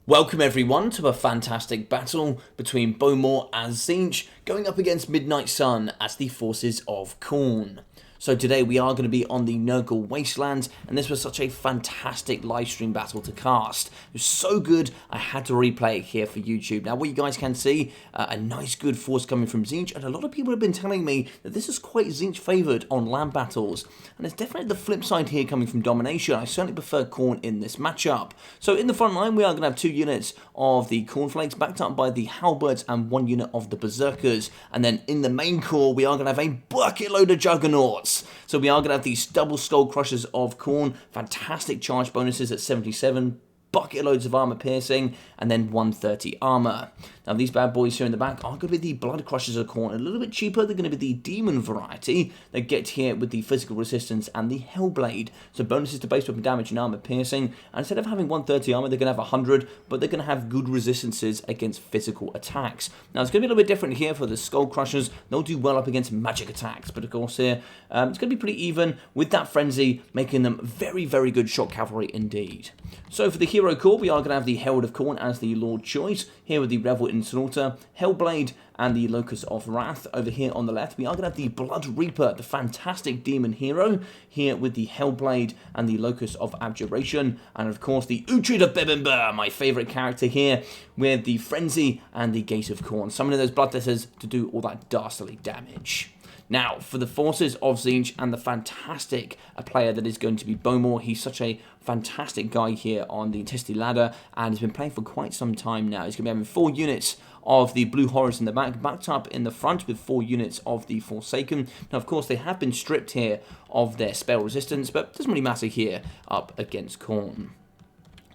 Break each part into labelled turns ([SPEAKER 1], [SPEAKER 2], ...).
[SPEAKER 1] Welcome everyone to a fantastic battle between Bowmore and Tzeentch going up against Midnight Sun as the forces of Khorne. So today we are going to be on the Nurgle Wastelands, and this was such a fantastic live stream battle to cast. It was so good I had to replay it here for YouTube. Now what you guys can see, a nice good force coming from Tzeentch, and a lot of people have been telling me that this is quite Tzeentch favoured on land battles. And it's definitely the flip side here coming from domination. I certainly prefer Khorne in this matchup. So in the front line we are going to have 2 units of the Cornflakes backed up by the Halberds and 1 unit of the Berserkers. And then in the main core we are going to have a bucket load of Juggernauts. So we are going to have these double skull crushers of Khorne, fantastic charge bonuses at 77, bucket loads of armor piercing, and then 130 armor. Now these bad boys here in the back are going to be the blood crushers of Khorne, a little bit cheaper. They're going to be the demon variety. They get here with the physical resistance and the Hellblade, so bonuses to base weapon damage and armor piercing. And instead of having 130 armor, they're going to have 100, but they're going to have good resistances against physical attacks. Now it's going to be a little bit different here for the skull crushers. They'll do well up against magic attacks, but of course here it's going to be pretty even with that frenzy, making them very, very good shock cavalry indeed. So for the hero core, we are going to have the Herald of Khorne as the Lord choice, here with the Revel in Slaughter, Hellblade, and the Locust of Wrath. Over here on the left, we are going to have the Blood Reaper, the fantastic demon hero, here with the Hellblade and the Locust of Abjuration, and of course the Uhtred of Bebbanburg, my favourite character here, with the Frenzy and the Gate of Khorne, summoning those Bloodletters to do all that dastardly damage. Now, for the forces of Tzeentch and the fantastic player that is going to be Bowmore, he's such a fantastic guy here on the Intensity ladder and has been playing for quite some time now. He's going to be having 4 units of the Blue Horrors in the back, backed up in the front with 4 units of the Forsaken. Now, of course, they have been stripped here of their spell resistance, but it doesn't really matter here up against Khorne.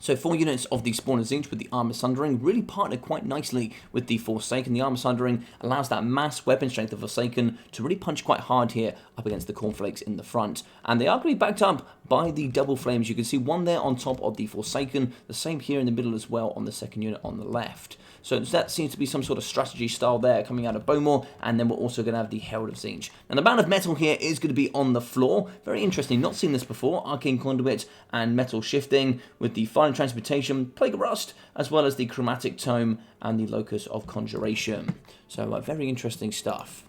[SPEAKER 1] So 4 units of the Spawn of Tzeentch with the Armor Sundering really partner quite nicely with the Forsaken. The Armor Sundering allows that mass weapon strength of Forsaken to really punch quite hard here up against the Cornflakes in the front. And they are going to be backed up by the Double Flames. You can see one there on top of the Forsaken, the same here in the middle as well on the second unit on the left. So that seems to be some sort of strategy style there coming out of Bowmore, and then we're also going to have the Herald of Tzeentch. Now the Band of Metal here is going to be on the floor. Very interesting, not seen this before. Arcane Conduit and Metal Shifting with the Fire and Transportation, Plague of Rust, as well as the Chromatic Tome and the Locus of Conjuration. So very interesting stuff.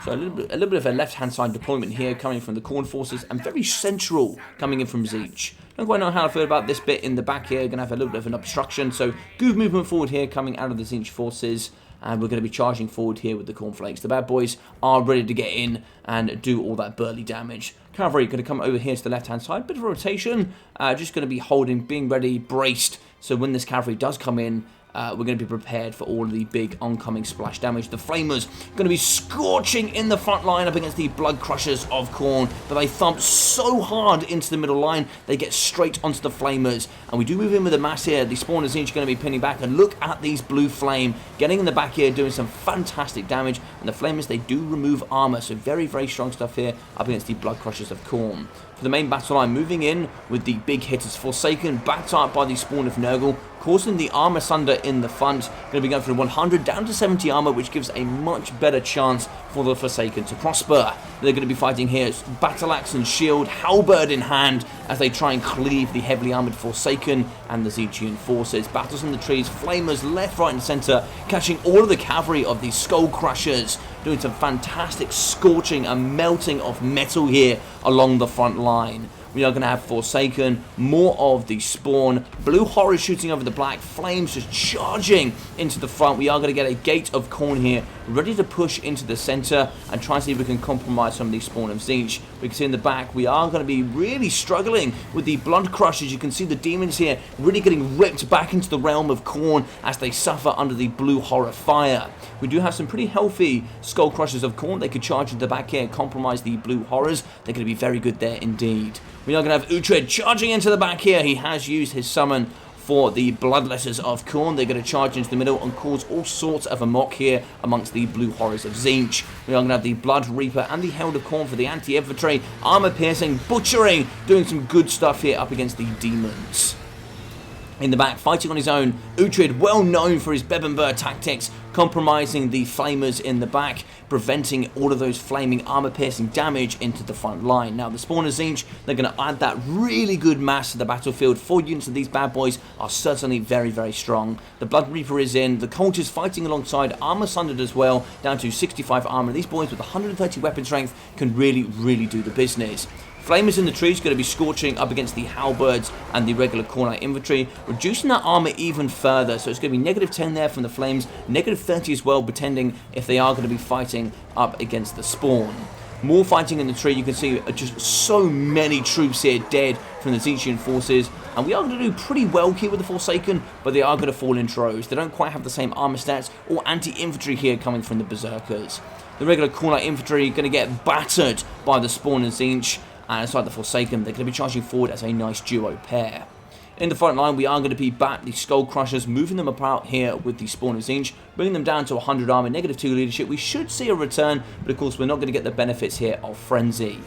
[SPEAKER 1] So a little bit of a left-hand side deployment here coming from the Khorne forces, and very central coming in from Tzeentch. Don't quite know how I feel about this bit in the back here. Going to have a little bit of an obstruction. So good movement forward here coming out of the Tzeentch forces. And we're going to be charging forward here with the Cornflakes. The bad boys are ready to get in and do all that burly damage. Cavalry going to come over here to the left-hand side. Bit of a rotation. Just going to be holding, being ready, braced. So when this cavalry does come in, we're going to be prepared for all of the big oncoming splash damage. The Flamers going to be scorching in the front line up against the Blood Crushers of Khorne, but they thump so hard into the middle line, they get straight onto the Flamers. And we do move in with a mass here. The Spawn of Tzeentch going to be pinning back, and look at these Blue Flame getting in the back here, doing some fantastic damage. And the Flamers, they do remove armor, so very, very strong stuff here up against the Blood Crushers of Khorne. For the main battle line, moving in with the big hitters, Forsaken, backed up by the Spawn of Nurgle, causing the armor sunder in the front. Going to be going from 100 down to 70 armor, which gives a much better chance for the Forsaken to prosper. They're going to be fighting here, battle axe and shield, halberd in hand, as they try and cleave the heavily armored Forsaken and the Tzeentchian forces. Battles in the trees, Flamers left, right and center, catching all of the cavalry of these Skull Crushers, doing some fantastic scorching and melting of metal here along the front line. We are going to have Forsaken, more of the Spawn, Blue Horrors shooting over the Black Flames, just charging into the front. We are going to get a Gate of Khorne here, ready to push into the center and try and see if we can compromise some of these Spawn of Tzeentch. We can see in the back, we are going to be really struggling with the Blood Crushers. You can see the demons here really getting ripped back into the realm of Khorne as they suffer under the Blue Horror fire. We do have some pretty healthy Skull Crushers of Khorne. They could charge into the back here and compromise the Blue Horrors. They're going to be very good there indeed. We are going to have Uhtred charging into the back here. He has used his summon for the Bloodletters of Khorne. They're going to charge into the middle and cause all sorts of amok here amongst the Blue Horrors of Tzeentch. We are going to have the Blood Reaper and the Herald of Khorne for the anti-infantry, armor piercing, butchering, doing some good stuff here up against the demons. In the back, fighting on his own, Uhtred, well known for his Bebbanburg tactics, compromising the flamers in the back, preventing all of those flaming armor-piercing damage into the front line. Now, the spawn of Tzeentch, they're going to add that really good mass to the battlefield. 4 units of these bad boys are certainly very, very strong. The Blood Reaper is in. The Cult is fighting alongside, armor sundered as well, down to 65 armor. These boys with 130 weapon strength can really, really do the business. Flamers in the trees going to be scorching up against the halberds and the regular Khorne infantry, reducing that armor even further. So it's going to be -10 there from the flames, -30 as well, pretending if they are going to be fighting up against the spawn. More fighting in the tree. You can see just so many troops here dead from the Tzeentchian forces. And we are going to do pretty well here with the Forsaken, but they are going to fall in droves. They don't quite have the same armor stats or anti-infantry here coming from the Berserkers. The regular Khorne infantry going to get battered by the spawn and Tzeentch. And aside the Forsaken, they're going to be charging forward as a nice duo pair. In the front line, we are going to be back the Skull Crushers, moving them about here with the spawn of Tzeentch, bringing them down to 100 armor, -2 leadership. We should see a return, but of course we're not going to get the benefits here of Frenzy.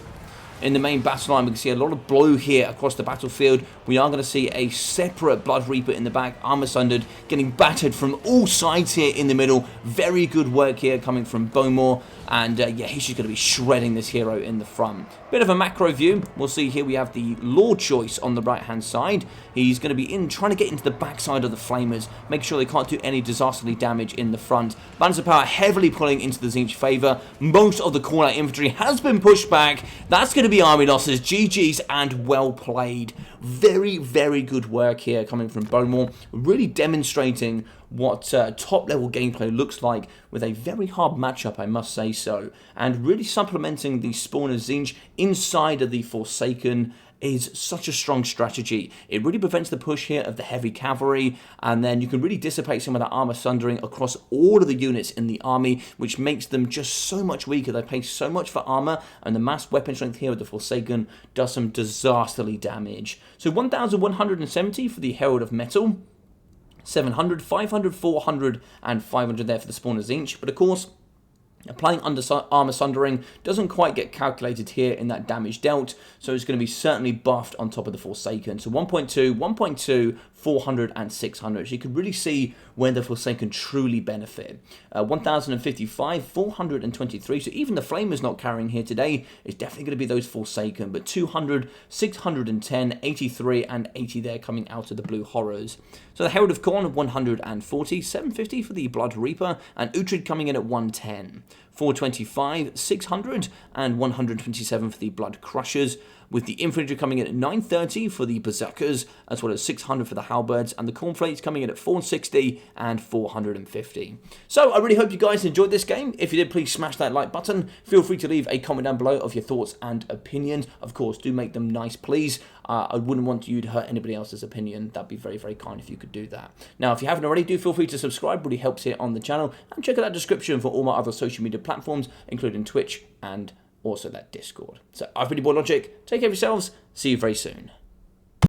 [SPEAKER 1] In the main battle line, we can see a lot of blow here across the battlefield. We are going to see a separate Blood Reaper in the back, armor sundered, getting battered from all sides here in the middle. Very good work here coming from Bowmore. And yeah, he's just going to be shredding this hero in the front. Bit of a macro view. We'll see here we have the Lord Choice on the right-hand side. He's going to be trying to get into the backside of the Flamers, make sure they can't do any disasterly damage in the front. Balance of power heavily pulling into the Tzeentch favour. Most of the Khorne infantry has been pushed back. That's going to be army losses. GG's and well played. Very, very good work here coming from Bowmore. Really demonstrating what top-level gameplay looks like with a very hard matchup, I must say so. And really supplementing the spawn of Tzeentch inside of the Forsaken is such a strong strategy. It really prevents the push here of the heavy cavalry, and then you can really dissipate some of that armor sundering across all of the units in the army, which makes them just so much weaker. They pay so much for armor, and the mass weapon strength here with the Forsaken does some disasterly damage. So 1,170 for the Herald of Metal, 700, 500, 400, and 500 there for the spawn of Tzeentch. But of course, applying armor sundering doesn't quite get calculated here in that damage dealt, so it's going to be certainly buffed on top of the Forsaken. So 1.2, 1.2, 400 and 600. So you can really see where the Forsaken truly benefit. 1,055, 423. So even the Flamers not carrying here today is definitely going to be those Forsaken. But 200, 610, 83 and 80 there coming out of the Blue Horrors. So the Herald of Khorne 140, 750 for the Blood Reaper, and Uhtred coming in at 110. 425, 600 and 127 for the Blood Crushers, with the infantry coming in at 930 for the Berserkers, as well as 600 for the Halberds, and the Cornflakes coming in at 460 and 450. So I really hope you guys enjoyed this game. If you did, please smash that like button. Feel free to leave a comment down below of your thoughts and opinions. Of course, do make them nice, please. I wouldn't want you to hurt anybody else's opinion. That'd be very, very kind if you could do that. Now, if you haven't already, do feel free to subscribe. Really helps here on the channel. And check out that description for all my other social media platforms, including Twitch and also that Discord. So I've been your boy Logic. Take care of yourselves. See you very soon.